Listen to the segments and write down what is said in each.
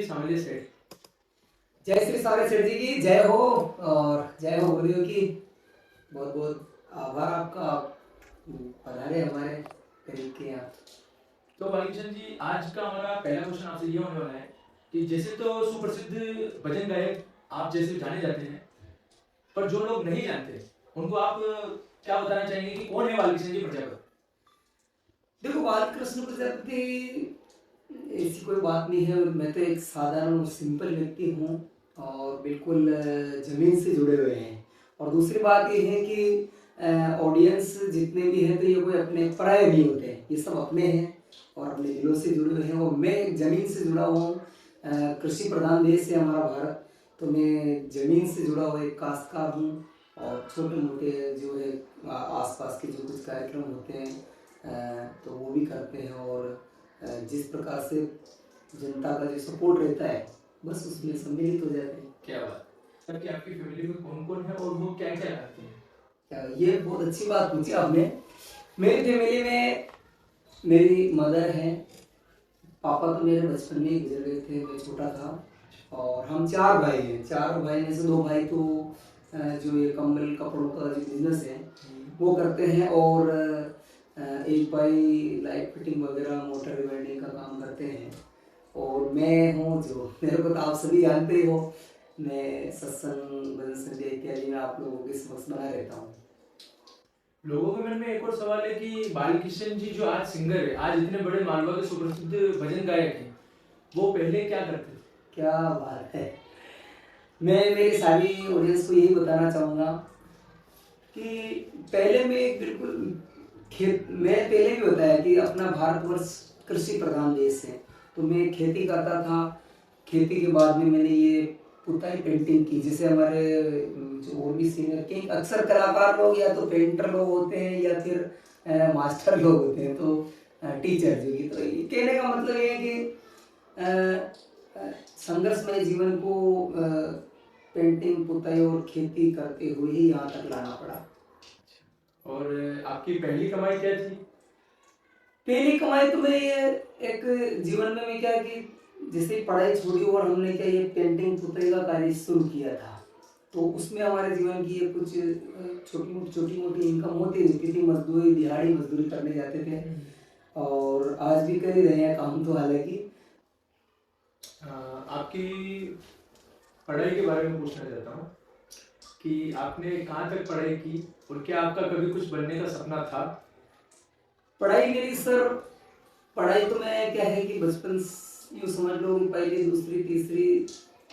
सामंजस्य सेठ। जय श्री सारे सेठ जी की जय हो और जय हो गुरुदेव की। बहुत बहुत आभार आपका, पधारे हमारे करीब के यहाँ। तो बालकिशन जी, आज का हमारा पहला क्वेश्चन आपसे ये होने वाला है कि जैसे तो सुप्रसिद्ध भजन गायक आप जैसे जाने जाते हैं, पर जो लोग नहीं जानते उनको आप क्या बताना चाहेंगे कि कौन है बालकिशन जी प्रजापति? देखो, बालकृष्ण प्रजापति ऐसी कोई बात नहीं है। मैं तो एक साधारण और सिंपल व्यक्ति हूँ और बिल्कुल जमीन से जुड़े हुए हैं। और दूसरी बात ये है कि ऑडियंस जितने भी हैं तो ये कोई अपने पराये नहीं होते हैं, ये सब अपने हैं और अपने दिलों से जुड़े हुए हैं। और मैं एक जमीन से जुड़ा हुआ हूँ। कृषि प्रधान देश है हमारा भारत, तो मैं जमीन से जुड़ा हुआ एक काश्तकार हूँ। और छोटे मोटे जो है आसपास के जो कुछ कार्यक्रम होते हैं तो वो भी करते हैं। और जिस प्रकार से जनता का जो सपोर्ट रहता है बस उसमें सम्मिलित हो जाते हैं। क्या बात है कि आपकी फैमिली में कौन कौन है और वो क्या क्या करते हैं? ये बहुत अच्छी बात पूछी आपने। मेरी फैमिली में मेरी मदर है, पापा तो मेरे बचपन में ही गुजर गए थे, मैं छोटा था। और हम 4 भाई हैं। 4 भाई में से 2 भाई तो जो ये कम्बल कपड़ों का जो बिजनेस है वो करते हैं। और एक भाई लाइट फिटिंग वगैरह मोटर रिपेयरिंग का काम करते हैं। और मैं हूँ जो, मेरे को तो आप सभी जानते ही हो, मैं सत्संग भजन संध्या इत्यादि में आप लोगों के समक्ष बना रहता हूँ। लोगों के मन में एक और सवाल है कि बालकिशन जी जो आज सिंगर है, आज इतने बड़े मालवा के सुप्रसिद्ध भजन गायक हैं, वो पहले क्या करते थे? क्या बात है। मैं मेरी सारी ऑडियंस को यही बताना चाहूँगा कि पहले मैं बिल्कुल मैं पहले भी बताया कि अपना भारतवर्ष कृषि प्रधान देश है, तो मैं खेती करता था। खेती के बाद में मैंने ये पुताई पेंटिंग की। जैसे हमारे जो और भी सीनियर के अक्सर कलाकार लोग या तो पेंटर लोग होते हैं या फिर मास्टर लोग होते हैं, तो टीचर जो की। तो कहने का मतलब ये है कि संघर्षमय जीवन को पेंटिंग पुताई और खेती करते हुए ही यहाँ तक लाना पड़ा। और आपकी पहली कमाई क्या थी? पहली कमाई तो मैं ये एक जीवन में मैं क्या कि जैसे पढ़ाई छोड़ी और हमने क्या ये पेंटिंग पुताई का कार्य शुरू किया था, तो उसमें हमारे जीवन की ये कुछ छोटी मोटी इनकम होती रहती थी। मजदूरी, दिहाड़ी मजदूरी करने जाते थे और आज भी कर ही रहे हैं काम। तो हालांकि आपकी पढ़ाई के बारे में पूछना चाहता हूँ कि आपने कहाँ तक पढ़ाई की और क्या आपका कभी कुछ बनने का सपना था? पढ़ाई मेरी सर, पढ़ाई तो मैं क्या है कि बचपन यूँ समझ लो पहली दूसरी तीसरी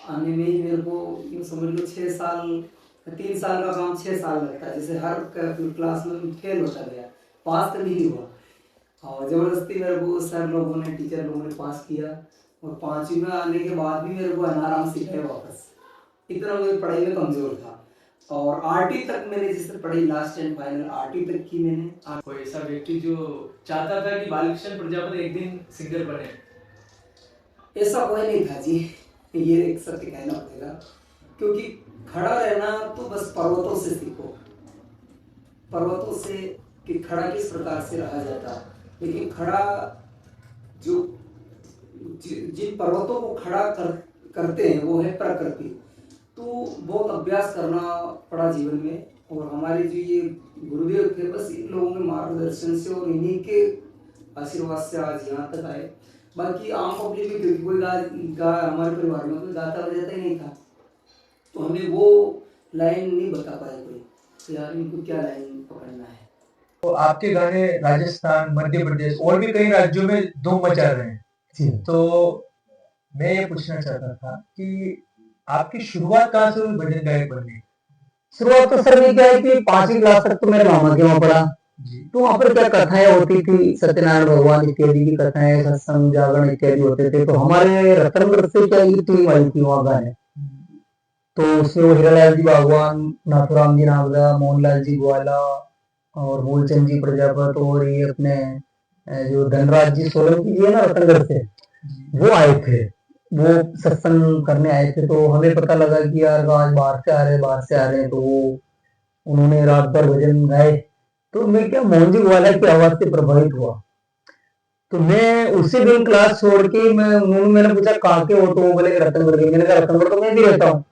आने में ही मेरे को यूँ समझ लो 6 साल, 3 साल का काम 6 साल लगता है। जैसे हर क्लास में फेल होता गया, पास तो नहीं हुआ। और ज़बरदस्ती मेरे को सर लोगों ने, टीचर लोगों ने पास किया। और 5वीं में आने के बाद भी मेरे को अनाराम सिखाए वापस, इतना मैं पढ़ाई में कमज़ोर था। और 8वीं तक मैंने जैसे पढ़ी, लास्ट एंड फाइनल 8वीं तक की मैंने। कोई ऐसा व्यक्ति जो चाहता था कि बालकृष्ण प्रजापति एक दिन सिंगर बने? ऐसा कोई नहीं था जी, ये एक सत्य कहना पड़ेगा। क्योंकि खड़ा रहना तो बस पर्वतों से सीखो, पर्वतों से कि खड़ा किस प्रकार से रहा जाता। लेकिन खड़ा जो जिन पर्वतों को खड़ा करते हैं वो है प्रकृति। तो बहुत अभ्यास करना पड़ा जीवन में। और हमारे जो ये गुरुदेव थे, बस इन लोगों के मार्गदर्शन से और इन्हीं के आशीर्वाद से आज यहाँ तक आए। बाकी आम पब्लिक में क्योंकि कोई हमारे परिवार में कोई गाता बजाता ही नहीं था, तो हमें वो लाइन नहीं बता पाए कोई, तो यार इनको क्या लाइन पकड़ना है। तो आपके गाने राजस्थान, मध्य प्रदेश और भी कई राज्यों में धूम मचा रहे हैं। तो मैं ये पूछना चाहता था कि आपकी शुरुआत कहाँ से हुई भजन गायक बनने की? शुरुआत तो सर में क्या है कि 5वीं क्लास तक तो मेरे मामा के वहाँ पढ़ा। तो वहाँ पर क्या कथाएं होती थी, सत्यनारायण भगवान इत्यादि की कथाएं, सत्संग जागरण इत्यादि होते थे। तो हमारे रतनगढ़ से क्या ये टीम आई थी वहाँ गाने। तो उसमें वो हीरालाल जी बागवान, नाथुराम जी नावदा, मोहनलाल जी ग्वाला और मूलचंद जी प्रजापत और ये अपने जो धनराज जी सोलंकी जी है ना रतनगढ़ से, वो आए थे। वो सत्संग करने आए थे। तो हमें पता लगा कि यार आज बाहर से आ रहे हैं। तो वो उन्होंने रात भर भजन गाए। तो मैं क्या मोहन जी ग्वाला की आवाज से प्रभावित हुआ। तो मैं उसी दिन क्लास छोड़ के मैंने पूछा कहाँ के हो, तो वो बोले रतनगढ़ के। मैंने कहा रतनगढ़ तो मैं भी रहता हूँ।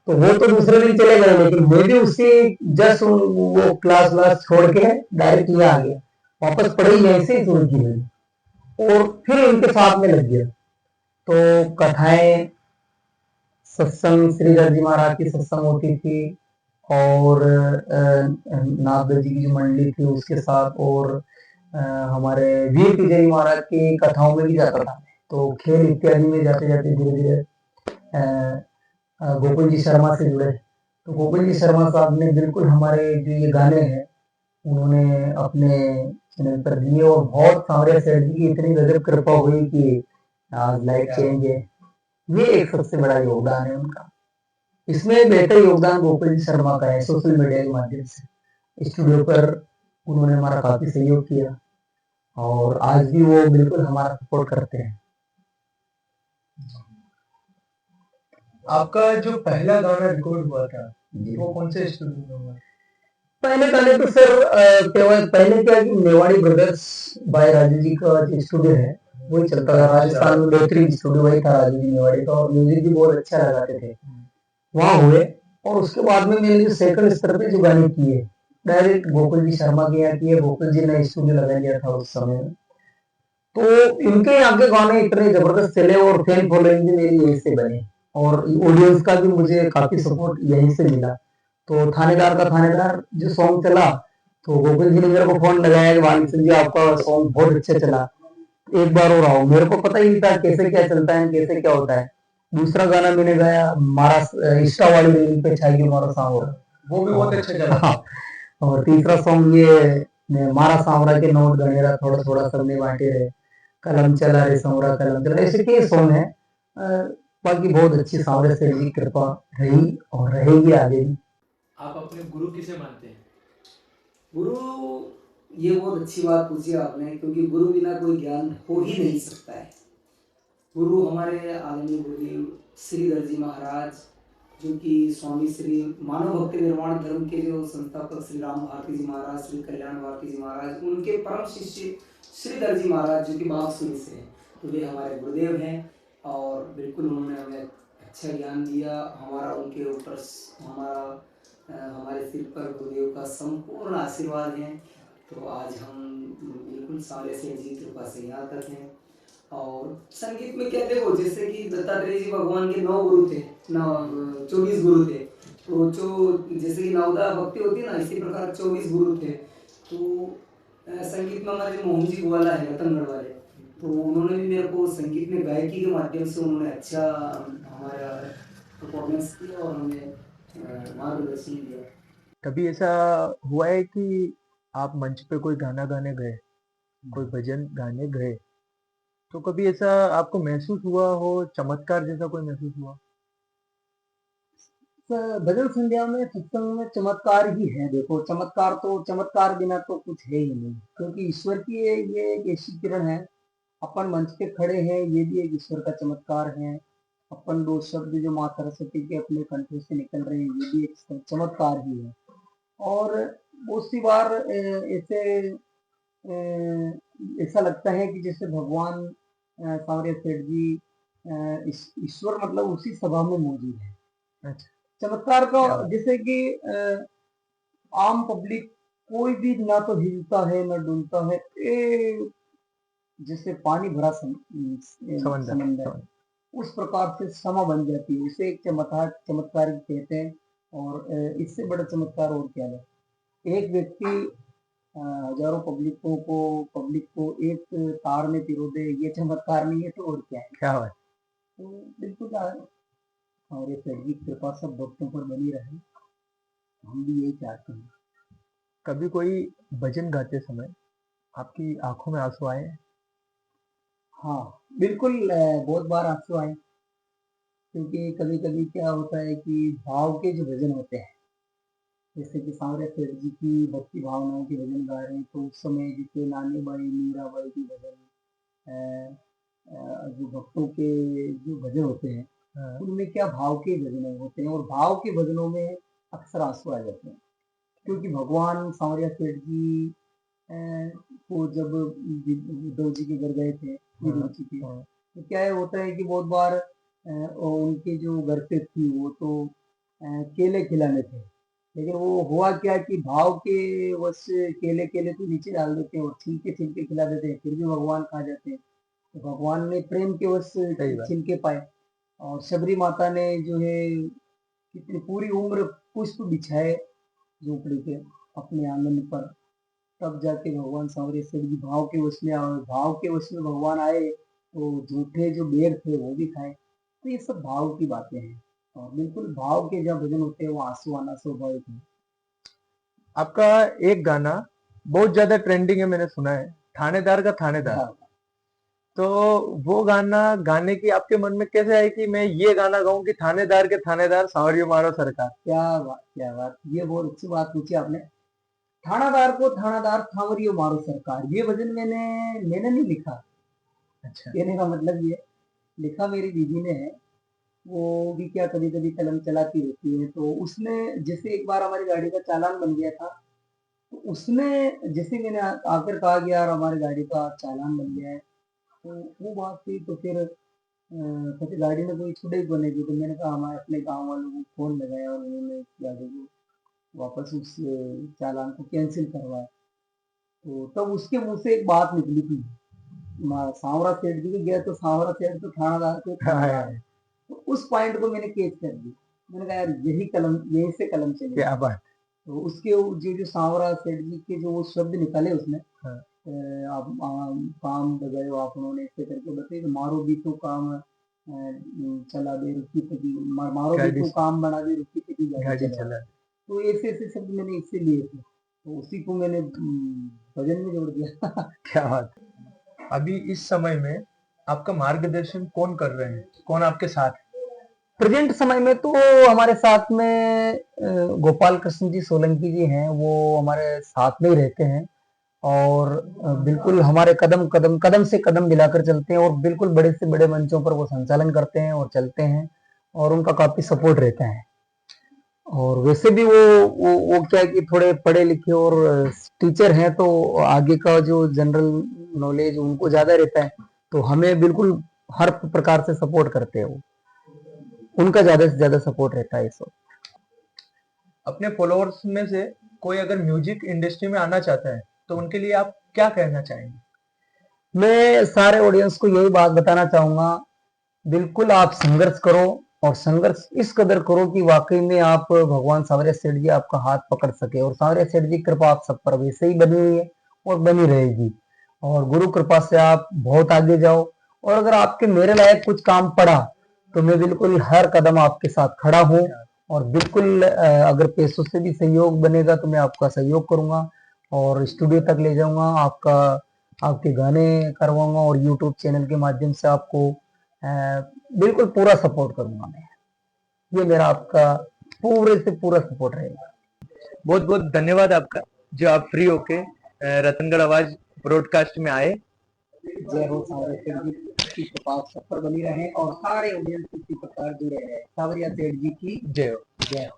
तो वो तो दूसरे दिन चले गए, लेकिन मैं भी उसी जस्ट वो क्लास क्लास छोड़ के डायरेक्ट यहाँ आ गया, वापस पढ़ाई यहीं से शुरू की मैंने, और फिर उनके साथ में लग गया। तो कथाएं, सत्संग, श्रीधर जी महाराज की सत्संग होती थी, और नागद जी की जो मंडली थी उसके साथ, और हमारे वीर विजय महाराज की कथाओं में भी जाता था। तो खेल इत्यादि में जाते जाते धीरे धीरे गोकुल जी शर्मा से जुड़े। तो गोकुल जी शर्मा साहब ने बिल्कुल हमारे जो ये गाने हैं उन्होंने अपने चैनल पर दिए, और बहुत सांवरिया सेठ जी की इतनी गजब कृपा हुई कि आज लाइफ चेंज है। ये एक सबसे बड़ा योगदान है उनका। इसमें बेहतर योगदान गोकुल जी शर्मा का है, सोशल मीडिया के माध्यम से स्टूडियो पर उन्होंने हमारा काफी सहयोग किया, और आज भी वो बिल्कुल हमारा सपोर्ट करते हैं। आपका जो पहला गाना रिकॉर्ड हुआ था वो कौन से स्टूडियो में हुआ? पहले गाने तो सर पहले क्या कि मेवाड़ी ब्रदर्स बाय राजू जी का जो स्टूडियो है वही चलता था। राजस्थान में बेहतरीन स्टूडियो वही था राजू जी मेवाड़ी का, और म्यूजिक भी बहुत अच्छा लगाते थे, वहाँ हुए। और उसके बाद में मैंने जो सेकंड स्तर पे जो गाने किए डायरेक्ट गोकुल जी शर्मा के यहाँ किए। गोकुल जी ने स्टूडियो लगा लिया था उस समय में, तो इनके यहाँ के गाने इतने जबरदस्त चले, और फैन फॉलोइंग भी मेरी यहीं से बनी, और ऑडियंस का भी मुझे काफी सपोर्ट यहीं से मिला। तो थानेदार का थानेदार जो सॉन्ग चला, तो गोकुल जी ने मेरे को फोन लगाया कि वाणी सिंह जी आपका सॉन्ग बहुत अच्छा चला, एक बार और आओ। मेरे को पता ही नहीं था कैसे क्या चलता है, कैसे क्या होता है। दूसरा गाना मैंने गाया मारा इंस्टा वाली रील पे छाई मारा सांवरा, वो भी बहुत अच्छा चला। हाँ। और तीसरा सॉन्ग ये मारा सांवरा के नोट गणेरा थोड़ा थोड़ा सबने बांटे रहे, कलम चला रे सांवरा कलम चला, ऐसे कई सॉन्ग है। बाकी बहुत अच्छी सांवरे से जी कृपा रही और रहेगी आगे भी। आप अपने गुरु किसे मानते हैं? गुरु, ये बहुत अच्छी बात पूछी आपने, क्योंकि गुरु बिना कोई ज्ञान हो ही नहीं सकता है। गुरु हमारे आदरणीय गुरुदेव श्रीधर जी महाराज, जो कि स्वामी श्री मानव भक्ति निर्माण धर्म के जो संस्थापक श्री राम भारती जी महाराज, श्री कल्याण भारती जी महाराज, उनके परम शिष्य श्रीधर जी महाराज जो कि बांसुरी से हैं, तो वे हमारे गुरुदेव हैं। और बिल्कुल उन्होंने हमें अच्छा ज्ञान दिया। हमारा उनके ऊपर हमारे सिर पर गुरुदेव का संपूर्ण आशीर्वाद है। तो आज हम बिल्कुल सारे से जी कृपा से यहाँ तक हैं। और संगीत में क्या देखो, जैसे कि दत्तात्रेय जी भगवान के 9 गुरु थे, 24 गुरु थे। तो जो जैसे कि नवदा भक्ति होती है ना, इसी प्रकार 24 गुरु थे। तो संगीत में हमारे मोहन जी ग्वाला है रतनगढ़ वाले, तो उन्होंने भी मेरे को संगीत में गायकी के माध्यम से उन्होंने अच्छा हमारा परफॉर्मेंस किया और हमें मार्गदर्शन दिया। कभी ऐसा हुआ है कि आप मंच पे कोई गाना गाने गए, कोई भजन गाने गए, तो कभी ऐसा आपको महसूस हुआ हो, चमत्कार जैसा कोई महसूस हुआ? भजन संध्या में सत्संग में चमत्कार ही है। देखो चमत्कार बिना तो कुछ है ही नहीं, क्योंकि ईश्वर की ये एक ऐसी किरण है। अपन मंच पे खड़े हैं, ये भी एक ईश्वर का चमत्कार है। अपन 2 शब्द जो माँ सरस्वती के अपने कंठों से निकल रहे हैं, ये भी एक चमत्कार ही है। और बहुत सी बार ऐसा लगता है कि जैसे भगवान सांवरिया सेठ जी ईश्वर मतलब उसी सभा में मौजूद है। अच्छा, चमत्कार का जैसे कि आम पब्लिक कोई भी ना तो हिलता है ना डुलता है, जैसे पानी भरा समंदर, उस प्रकार से समा बन जाती है। इसे एक चमत्कार कहते हैं। और इससे बड़ा चमत्कार और क्या है। एक व्यक्ति हजारों पब्लिक को एक तार में पिरो दे, ये चमत्कार नहीं है तो और क्या है। क्या बात। तो बिल्कुल और ये की कृपा सब भक्तों पर बनी रहे, हम भी यही चाहते हैं। कभी कोई भजन गाते समय आपकी आंखों में आंसू आए? हाँ बिल्कुल, बहुत बार आंसू आए, क्योंकि कभी कभी क्या होता है कि भाव के जो भजन होते हैं, जैसे कि सांवरिया सेठ जी की भक्ति भावनाओं के भजन गा रहे हैं, तो उस समय जैसे नानी बाई मीराबाई के भजन, जो भक्तों के जो भजन होते हैं उनमें क्या भाव के भजन होते हैं, और भाव के भजनों में अक्सर आंसू आ जाते हैं। क्योंकि भगवान सांवरिया सेठ जी वो जब उद्धव जी के घर गए थे विरोधी के, तो क्या है होता है कि बहुत बार उनके जो घर पे थी वो तो केले खिलाने थे, लेकिन वो हुआ क्या कि भाव के वश से केले केले तो नीचे डाल देते हैं और छिलके छिलके खिला देते हैं, फिर भी भगवान खा जाते हैं। तो भगवान ने प्रेम के वश से छिलके पाए, और शबरी माता ने जो है कितनी पूरी उम्र पुष्प बिछाए झोपड़ी के अपने आंगन पर, तब जाके भगवान सांवरिया सेठ जी भाव के वश में आए। भाव के वश में भगवान आए तो झूठे जो बेर थे वो भी खाए। तो ये सब भाव की बातें हैं, और बिल्कुल भाव के जब भजन होते हैं वो आंसू आना स्वाभाविक है। आपका एक गाना बहुत ज्यादा ट्रेंडिंग है, मैंने सुना है, थानेदार का थानेदार। हाँ, तो वो गाना गाने की आपके मन में कैसे आई कि मैं ये गाना गाऊं कि थानेदार के थानेदार सांवरियो मारो सरकार? क्या बात, ये बहुत अच्छी बात पूछी आपने। थानादार को थानादार सांवरियो मारो सरकार, ये भजन मैंने नहीं लिखा। अच्छा। कहने का मतलब ये लिखा मेरी दीदी ने है। वो भी क्या कभी कभी कलम चलाती रहती है, तो उसने जैसे एक बार हमारी गाड़ी का चालान बन गया था, तो उसने जैसे मैंने आकर कहा कि यार हमारी गाड़ी का चालान बन गया है, तो वो बात थी। तो फिर कहते गाड़ी में कोई छुड़ाई बनेगी, तो मैंने कहा हमारे अपने गांव वालों को फोन लगाया और उन्होंने गाड़ी को वापस उस चालान को कैंसिल करवाया। तो तब उसके मुंह से एक बात निकली थी, सांवरा सेठ जी को गया तो सांवरा सेठ तो थानादार को थानादार है। तो उस पॉइंट को मैंने कैच कर दी। मैंने कहा यार यही कलम, यहीं से कलम चली। क्या बात। तो उसके जो सांवरा सेठ जी के जो वो शब्द निकाले उसने, हाँ। आप काम बजायो आप, उन्होंने ऐसे करके बताइए तो मारो भी तो काम चला दे रुकी तकी, मारो भी तो काम बना दे रुकी तकी गाड़ी चला। तो ऐसे ऐसे शब्द मैंने इससे लिए थे, तो उसी को मैंने भजन में जोड़ दिया। क्या बात। अभी इस समय में आपका मार्गदर्शन कौन कर रहे हैं, कौन आपके साथ है? प्रेजेंट समय में तो हमारे साथ में गोपाल कृष्ण जी सोलंकी जी हैं, वो हमारे साथ में ही रहते हैं, और बिल्कुल हमारे कदम से कदम मिलाकर चलते हैं, और बिल्कुल बड़े से बड़े मंचों पर वो संचालन करते हैं और चलते हैं, और उनका काफी सपोर्ट रहता है। और वैसे भी वो क्या है कि थोड़े पढ़े लिखे और टीचर हैं, तो आगे का जो जनरल नॉलेज उनको ज्यादा रहता है, तो हमें बिल्कुल हर प्रकार से सपोर्ट करते हैं वो, उनका ज्यादा से ज्यादा सपोर्ट रहता है इस वक्त। अपने फॉलोअर्स में से कोई अगर म्यूजिक इंडस्ट्री में आना चाहता है तो उनके लिए आप क्या कहना चाहेंगे? मैं सारे ऑडियंस को यही बात बताना चाहूंगा, बिल्कुल आप संघर्ष करो, और संघर्ष इस कदर करो कि वाकई में आप भगवान सांवरिया सेठ जी आपका हाथ पकड़ सके, और सांवरिया सेठ जी कृपा आप सब पर वैसे ही बनी हुई है और बनी रहेगी, और गुरु कृपा से आप बहुत आगे जाओ। और अगर आपके मेरे लायक कुछ काम पड़ा तो मैं बिल्कुल हर कदम आपके साथ खड़ा हूँ, और बिल्कुल अगर पैसों से भी सहयोग बनेगा तो मैं आपका सहयोग करूंगा, और स्टूडियो तक ले जाऊंगा, आपके गाने करवाऊंगा, और यूट्यूब चैनल के माध्यम से आपको बिल्कुल पूरा सपोर्ट करूंगा मैं। ये मेरा आपका पूरे से पूरा सपोर्ट रहेगा। बहुत बहुत धन्यवाद आपका, जो आप फ्री होके रतनगढ़ आवाज ब्रॉडकास्ट में आए। जय हो सांवरिया सेठ जी की कृपा सब पर बनी रहे, और सारे ऑडियंस इसी प्रकार जुड़े रहे। सांवरिया सेठ जी की जय हो। जय हो।